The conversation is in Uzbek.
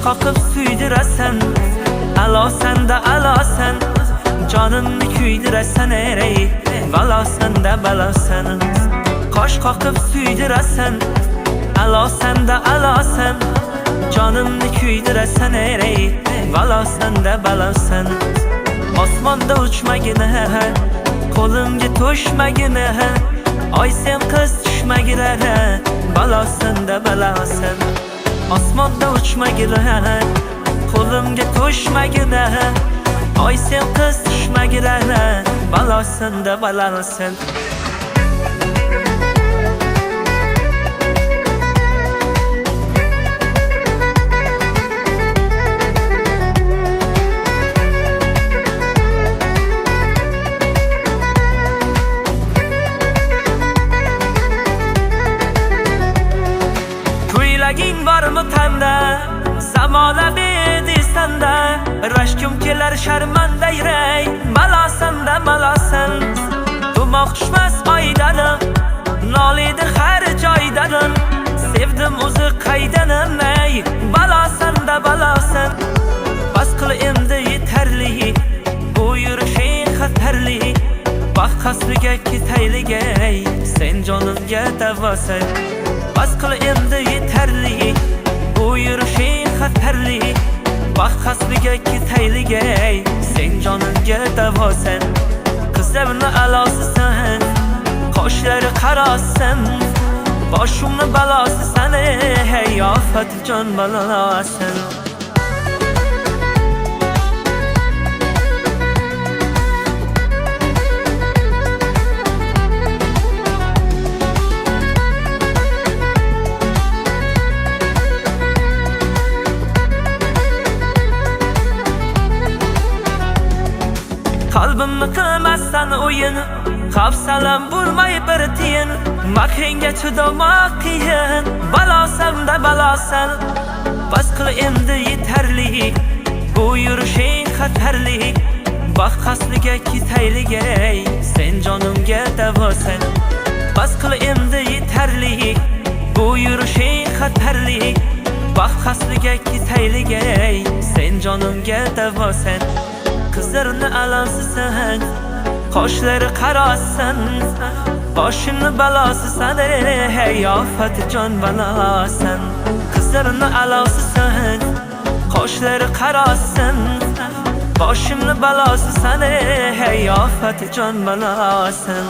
qoqib suydirasan, alosanda alosan, jonimni kuydirasan ey, balosanda balosan. Qosh qoqib suydirasan, alosanda alosan, jonimni kuydirasan ey, balosanda balosan. Osmonda uchmagina, qo'limga to'shmagina, oy sen qiz tushmagina, balosanda balosan. Osmonda uchmagina, qo'limga to'shmagina, oy sen qiz tushmagina, balosanda balosan. Kuylaging bormi tanda, zamola bedistanda, rashkum kelar sharmanda ey, balosanda balosan. Tumoq tushmas oydan, noliydi har joydan, sevdim o'zi qaydanim ey, balosanda balosan. Bas qil endi yetarli, bu yurishing xatarli, baxt qasriga ketaylik ey, sen jonimga davosan. Bas qil endi yetarli, bu yurishing xatarli, baxt qasriga ketaylik ey, sen jonimga davosan. Qizlarni alosisan, qoshlari qarosan, boshimni balosisan ey, ofat jon balosan. Qalbimni qilmasdan o'yin, hafsalam bo'lmay bir tiyin, makringga chidamoq qiyin, balosanda balosan. Bas qil endi yetarli, bu yurishing xatarli, baxt qasriga ketaylik ey, sen jonimga davosan. Bas qil endi yetarli, bu yurishing xatarli, baxt qasriga ketaylik ey, sen jonimga davosan. Qizlarni alosisan, qoshlari qarosan, boshimni balosisan ey, ofat jon balosan. Qizlarni alosisan, qoshlari qarosan, boshimni balosisan ey, ofat jon balosan.